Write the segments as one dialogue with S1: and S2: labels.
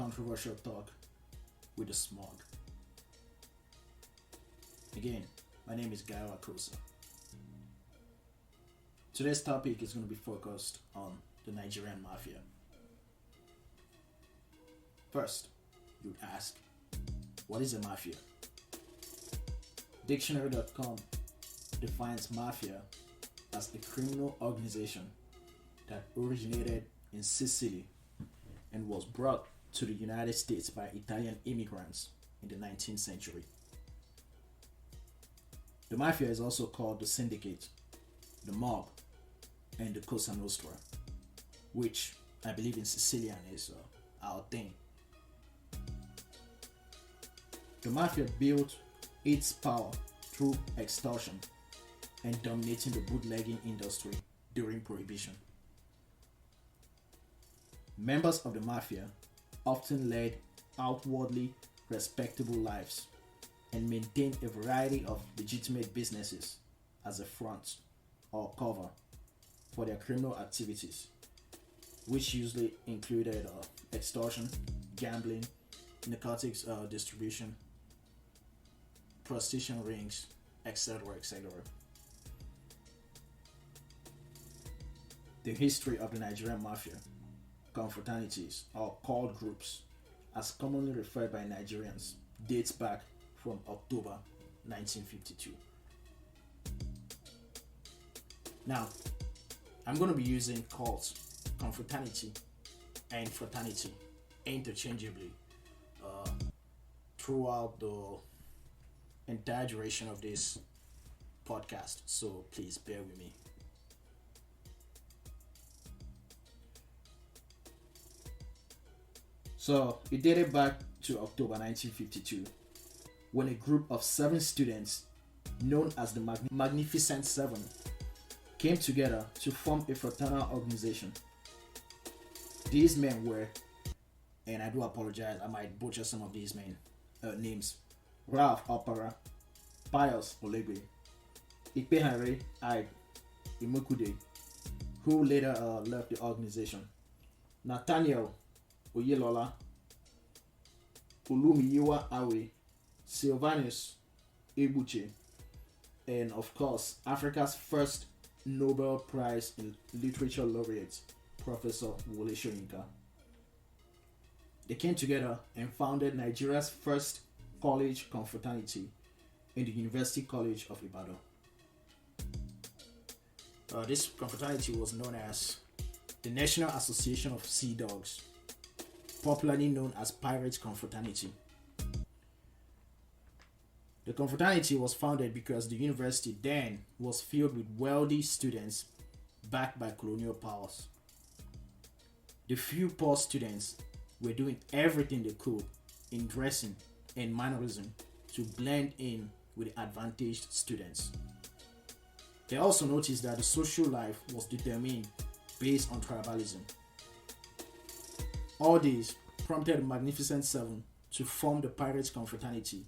S1: controversial talk with the SMOG. Again, my name is Gaio Akosa. Today's topic is going to be focused on the Nigerian Mafia. First, you ask, what is a mafia? Dictionary.com defines mafia as a criminal organization that originated in Sicily and was brought to the United States by Italian immigrants in the 19th century. The mafia is also called the syndicate, the mob, and the Cosa Nostra, which I believe in Sicilian is our thing. The mafia built its power through extortion and dominating the bootlegging industry during Prohibition. Members of the mafia often led outwardly respectable lives and maintained a variety of legitimate businesses as a front or cover for their criminal activities, which usually included extortion, gambling, narcotics distribution, prostitution rings, etc. etc. The history of the Nigerian Mafia, confraternities or called groups, as commonly referred by Nigerians, dates back from October 1952. Now, I'm going to be using cults, confraternity, and fraternity interchangeably throughout the entire duration of this podcast, so please bear with me. So it dated back to October 1952 when a group of 7 students known as the Magnificent Seven came together to form a fraternal organization. These men were, and I do apologize, I might butcher some of these names, Ralph Opara, Pius Olegwe, Ikpehanre I Imukude, who later left the organization, Nathaniel Oyelola, Olumiyiwa Awe, Sylvanus Ebuche, and of course, Africa's first Nobel Prize in Literature laureate, Professor Wole Soyinka. They came together and founded Nigeria's first college confraternity in the University College of Ibadan. This confraternity was known as the National Association of Sea Dogs, popularly known as Pirates Confraternity. The confraternity was founded because the university then was filled with wealthy students backed by colonial powers. The few poor students were doing everything they could in dressing and mannerism to blend in with the advantaged students. They also noticed that the social life was determined based on tribalism. All these prompted the Magnificent Seven to form the Pirates Confraternity,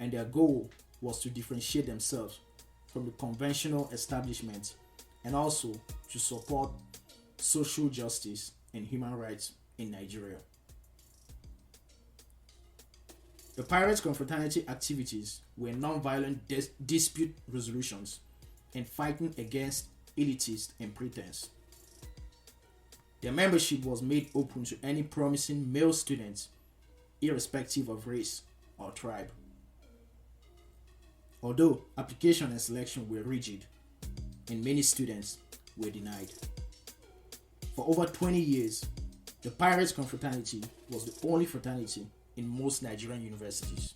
S1: and their goal was to differentiate themselves from the conventional establishment and also to support social justice and human rights in Nigeria. The Pirates Confraternity activities were non-violent dispute resolutions and fighting against elitists and pretense. Their membership was made open to any promising male students, irrespective of race or tribe. Although application and selection were rigid, and many students were denied. For over 20 years, the Pirates Confraternity was the only fraternity in most Nigerian universities.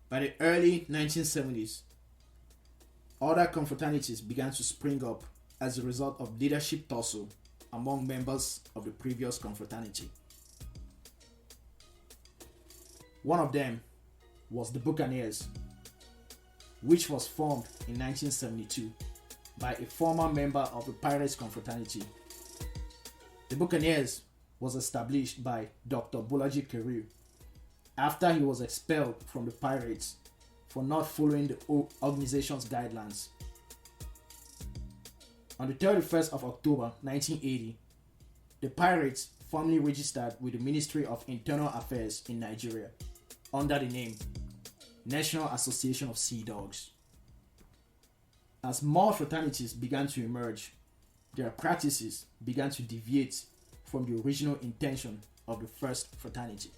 S1: By the early 1970s, other confraternities began to spring up as a result of leadership tussle among members of the previous confraternity. One of them was the Buccaneers, which was formed in 1972 by a former member of the Pirates Confraternity. The Buccaneers was established by Dr. Bolaji Keru after he was expelled from the Pirates for not following the organization's guidelines. On the 31st of October 1980, The pirates formally registered with the Ministry of Internal Affairs in Nigeria under the name National Association of Sea Dogs. As more fraternities began to emerge, their practices began to deviate from the original intention of the first fraternity.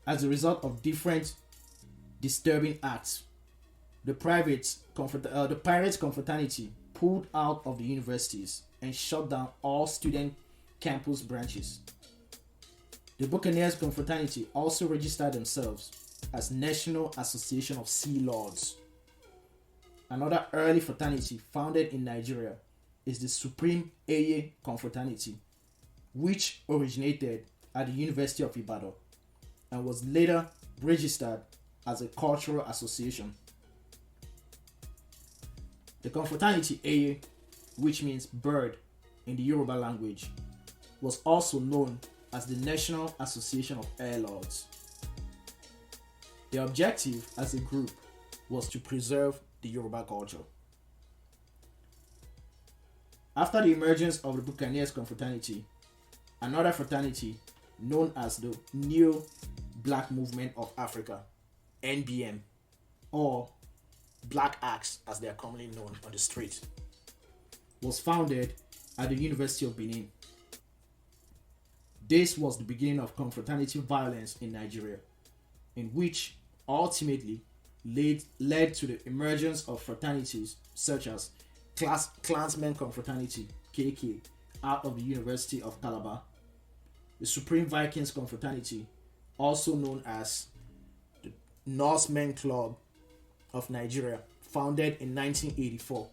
S1: As a result of different disturbing acts, the Pirates Confraternity pulled out of the universities and shut down all student campus branches. The Buccaneers Confraternity also registered themselves as National Association of Sea Lords. Another early fraternity founded in Nigeria is the Supreme Eye Confraternity, which originated at the University of Ibadan and was later registered as a cultural association. The confraternity Eye, which means bird in the Yoruba language, was also known as the National Association of Air Lords. Their objective as a group was to preserve the Yoruba culture. After the emergence of the Buccaneers Confraternity, another fraternity known as the New Black Movement of Africa, NBM, or Black Axe as they are commonly known on the street, was founded at the University of Benin. This was the beginning of confraternity violence in Nigeria, in which ultimately led to the emergence of fraternities such as Klansmen Confraternity, KK, out of the University of Calabar, the Supreme Vikings Confraternity, also known as the Norsemen Club of Nigeria, founded in 1984.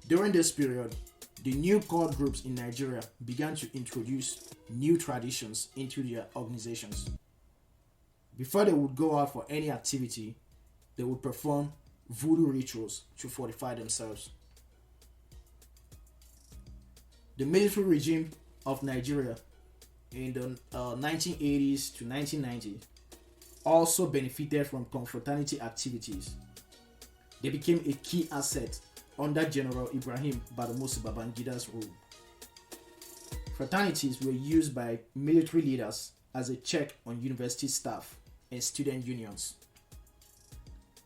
S1: During this period, the new cult groups in Nigeria began to introduce new traditions into their organizations. Before they would go out for any activity, they would perform voodoo rituals to fortify themselves. The military regime of Nigeria in the 1980s to 1990s also benefited from confraternity activities. They became a key asset under General Ibrahim Badamasi Babangida's rule. Fraternities were used by military leaders as a check on university staff and student unions.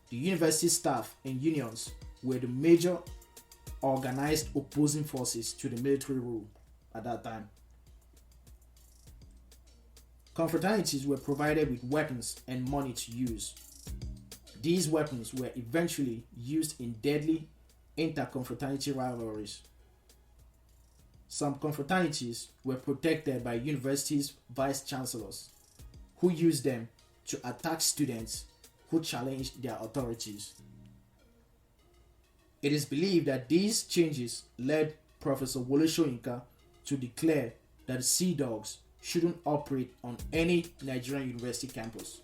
S1: The university staff and unions were the major organized opposing forces to the military rule at that time. Confraternities were provided with weapons and money to use. These weapons were eventually used in deadly interconfraternity rivalries. Some confraternities were protected by universities' vice chancellors, who used them to attack students who challenged their authorities. It is believed that these changes led Professor Wole Soyinka to declare that the Sea Dogs shouldn't operate on any Nigerian university campus.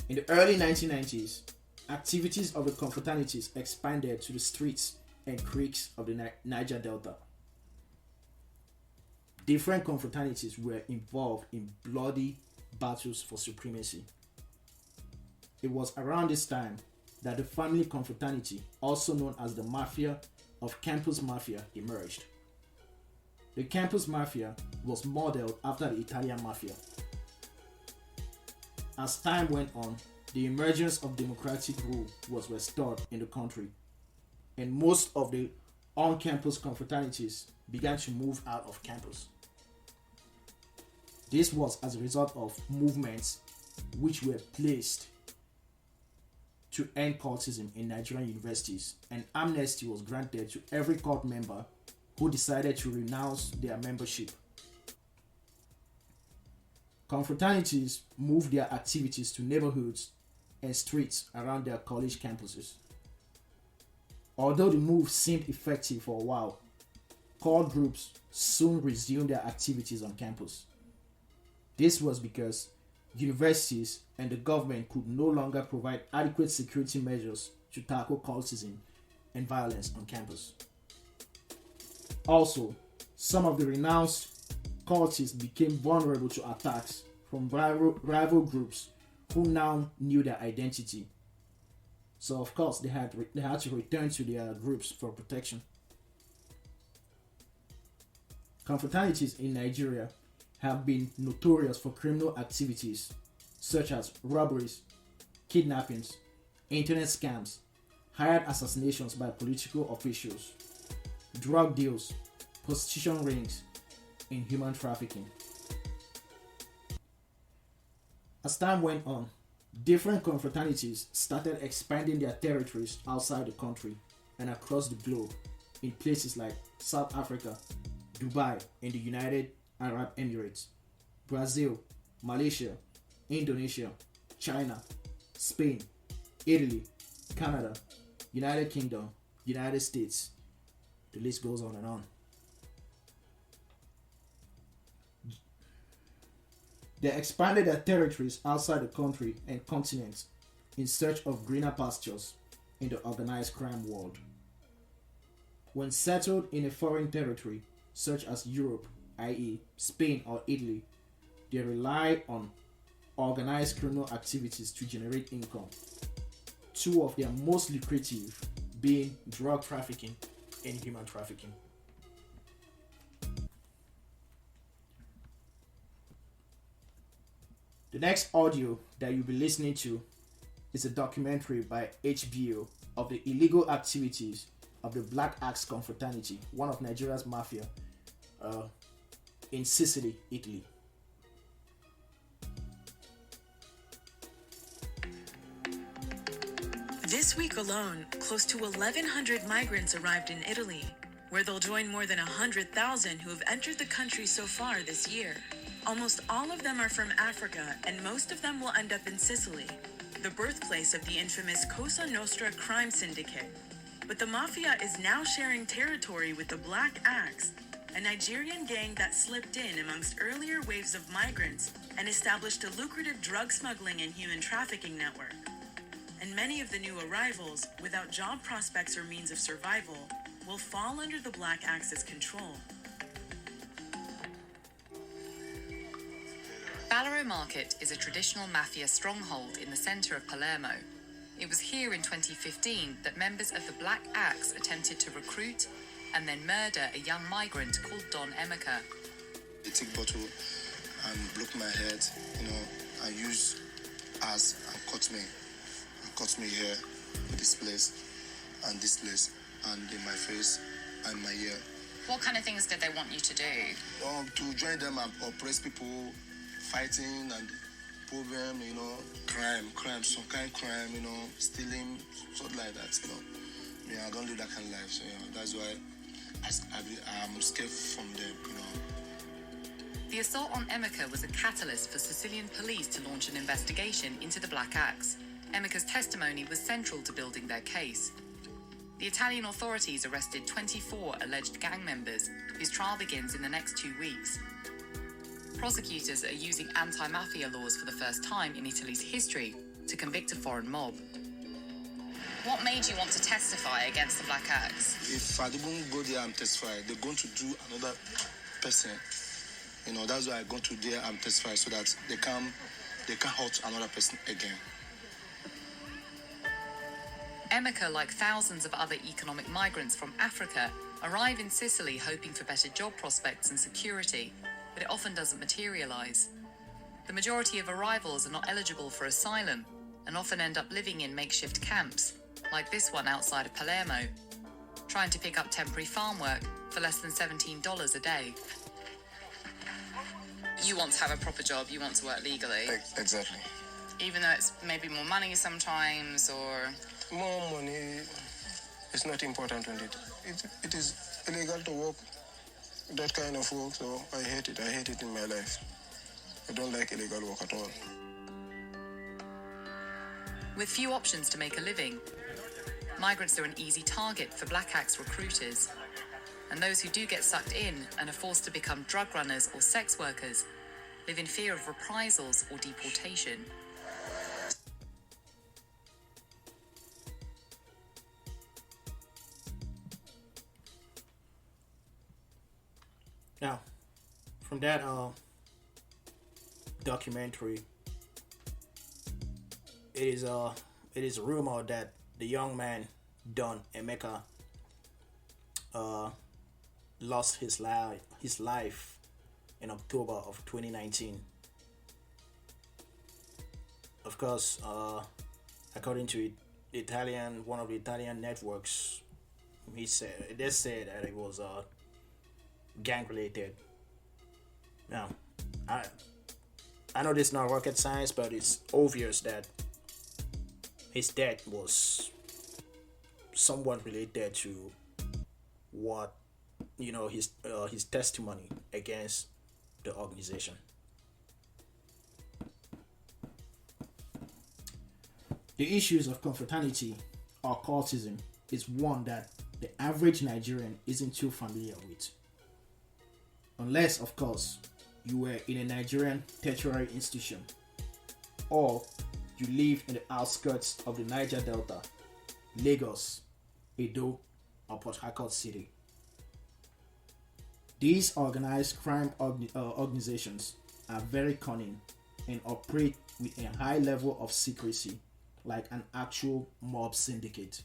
S1: In the early 1990s, activities of the confraternities expanded to the streets and creeks of the Niger Delta. Different confraternities were involved in bloody battles for supremacy. It was around this time that the family confraternity, also known as the Mafia of Campus Mafia, emerged. The Campus Mafia was modeled after the Italian Mafia. As time went on, the emergence of democratic rule was restored in the country, and most of the on-campus confraternities began to move out of campus. This was as a result of movements which were placed to end cultism in Nigerian universities, and amnesty was granted to every cult member who decided to renounce their membership. Confraternities moved their activities to neighborhoods and streets around their college campuses. Although the move seemed effective for a while, cult groups soon resumed their activities on campus. This was because universities and the government could no longer provide adequate security measures to tackle cultism and violence on campus. Also, some of the renounced cultists became vulnerable to attacks from rival groups who now knew their identity. So of course they had to return to their groups for protection. Confraternities in Nigeria have been notorious for criminal activities such as robberies, kidnappings, internet scams, hired assassinations by political officials, drug deals, prostitution rings, and human trafficking. As time went on, different confraternities started expanding their territories outside the country and across the globe in places like South Africa, Dubai, and the United Arab Emirates, Brazil, Malaysia, Indonesia, China, Spain, Italy, Canada, United Kingdom, United States. The list goes on and on. They expanded their territories outside the country and continent in search of greener pastures in the organized crime world. When settled in a foreign territory, such as Europe, i.e., Spain or Italy, they rely on organized criminal activities to generate income. Two of their most lucrative being drug trafficking and human trafficking. The next audio that you'll be listening to is a documentary by HBO of the illegal activities of the Black Axe Confraternity, one of Nigeria's mafia, in Sicily, Italy.
S2: This week alone, close to 1,100 migrants arrived in Italy, where they'll join more than 100,000 who have entered the country so far this year. Almost all of them are from Africa, and most of them will end up in Sicily, the birthplace of the infamous Cosa Nostra crime syndicate. But the Mafia is now sharing territory with the Black Axe, a Nigerian gang that slipped in amongst earlier waves of migrants and established a lucrative drug smuggling and human trafficking network. And many of the new arrivals, without job prospects or means of survival, will fall under the Black Axe's control.
S3: Ballarò Market is a traditional mafia stronghold in the centre of Palermo. It was here in 2015 that members of the Black Axe attempted to recruit and then murder a young migrant called Don Emeka.
S4: They take bottle and block my head, and use as and cut me here with this place and in my face and my ear.
S3: What kind of things did they want you to do?
S4: To join them and oppress people, fighting and problem, crime, some kind of crime, stealing, something like that, I don't live that kind of life, so that's why I'm scared from them,
S3: The assault on Emeka was a catalyst for Sicilian police to launch an investigation into the Black Axe. Emeka's testimony was central to building their case. The Italian authorities arrested 24 alleged gang members, whose trial begins in the next 2 weeks. Prosecutors are using anti-mafia laws for the first time in Italy's history to convict a foreign mob. What made you want to testify against the Black Axe?
S4: If I didn't go there and testify, they're going to do another person. That's why I go to there and testify so that they can't hurt another person again.
S3: Emeka, like thousands of other economic migrants from Africa, arrive in Sicily hoping for better job prospects and security, but it often doesn't materialise. The majority of arrivals are not eligible for asylum and often end up living in makeshift camps, like this one outside of Palermo, trying to pick up temporary farm work for less than $17 a day. You want to have a proper job, you want to work legally.
S4: Exactly.
S3: Even though it's maybe more money sometimes, or...
S4: More money is not important on it. It is illegal to work that kind of work, so I hate it. I hate it in my life. I don't like illegal work at all.
S3: With few options to make a living, migrants are an easy target for Black Axe recruiters. And those who do get sucked in and are forced to become drug runners or sex workers live in fear of reprisals or deportation.
S1: Now, from that documentary, it is rumored that the young man Don Emeka lost his life in October of 2019. Of course, according to one of the Italian networks, they said that it was gang related. Now, I know this is not rocket science, but it's obvious that his death was somewhat related to what his testimony against the organization. The issues of confraternity or cultism is one that the average Nigerian isn't too familiar with. Unless, of course, you were in a Nigerian tertiary institution or you live in the outskirts of the Niger Delta, Lagos, Edo, or Port Harcourt City. These organized crime organizations are very cunning and operate with a high level of secrecy, like an actual mob syndicate.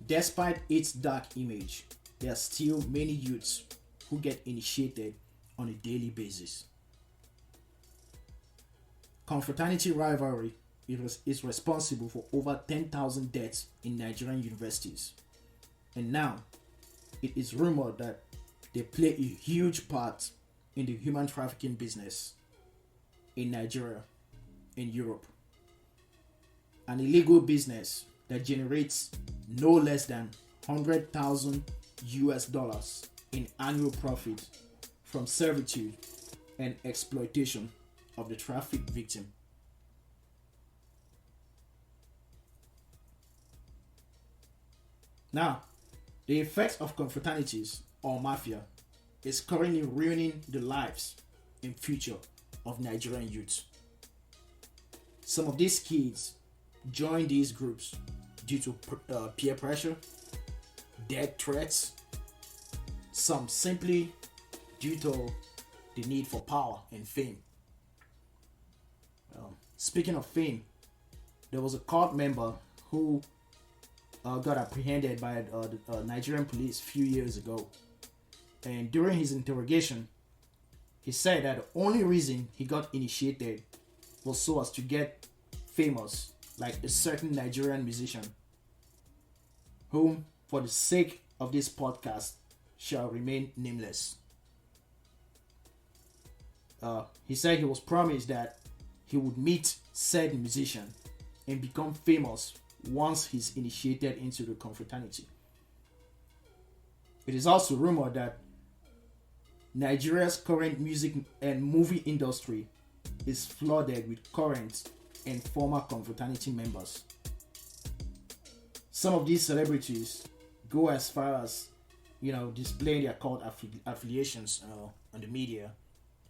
S1: Despite its dark image, there are still many youths who get initiated on a daily basis. Confraternity rivalry is responsible for over 10,000 deaths in Nigerian universities. And now, it is rumored that they play a huge part in the human trafficking business in Nigeria and Europe. An illegal business that generates no less than 100,000 US dollars in annual profit from servitude and exploitation of the trafficked victim. Now, the effects of confraternities or mafia is currently ruining the lives and future of Nigerian youths. Some of these kids join these groups due to peer pressure, death threats, some simply due to the need for power and fame. Speaking of fame, there was a court member who got apprehended by the Nigerian police a few years ago. And during his interrogation, he said that the only reason he got initiated was so as to get famous, like a certain Nigerian musician, whom, for the sake of this podcast, shall remain nameless. He said he was promised that he would meet said musician and become famous once he's initiated into the confraternity. It is also rumored that Nigeria's current music and movie industry is flooded with current and former confraternity members. Some of these celebrities go as far as, displaying their cult affiliations on the media,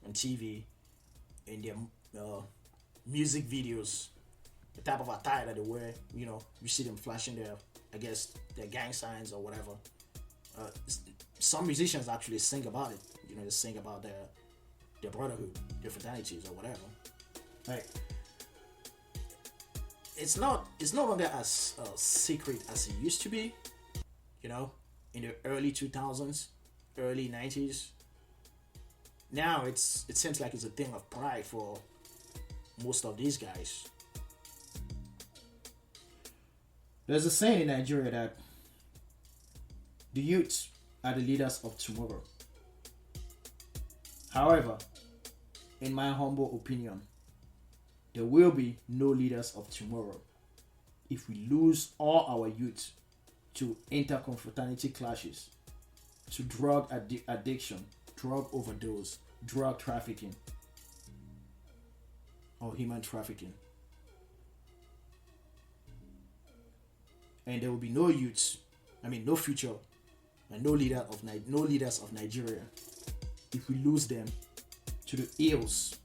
S1: on TV, in their music videos, the type of attire that they wear. You see them flashing their gang signs or whatever. Some musicians actually sing about it. They sing about their brotherhood, their fraternities or whatever. Like, it's no longer as secret as it used to be. In the early 2000s, early 90s. Now it seems like it's a thing of pride for most of these guys. There's a saying in Nigeria that the youths are the leaders of tomorrow. However, in my humble opinion, there will be no leaders of tomorrow if we lose all our youth to interconfraternity clashes, to drug addiction, drug overdose, drug trafficking, or human trafficking. And there will be no youths, no future, and no leaders of Nigeria if we lose them to the ills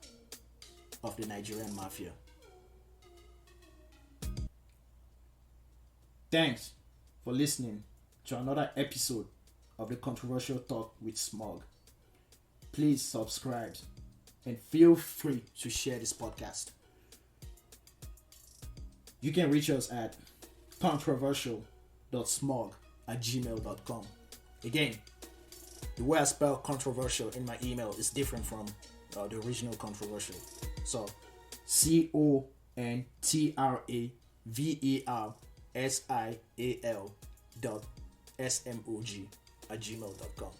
S1: of the Nigerian Mafia. Thanks for listening to another episode of the Controversial Talk with SMOG. Please subscribe and feel free to share this podcast. You can reach us at controversial.smog@gmail.com Again, the way I spell controversial in my email is different from the original controversial. So CONTRAVERSIAL .SMOG @gmail.com.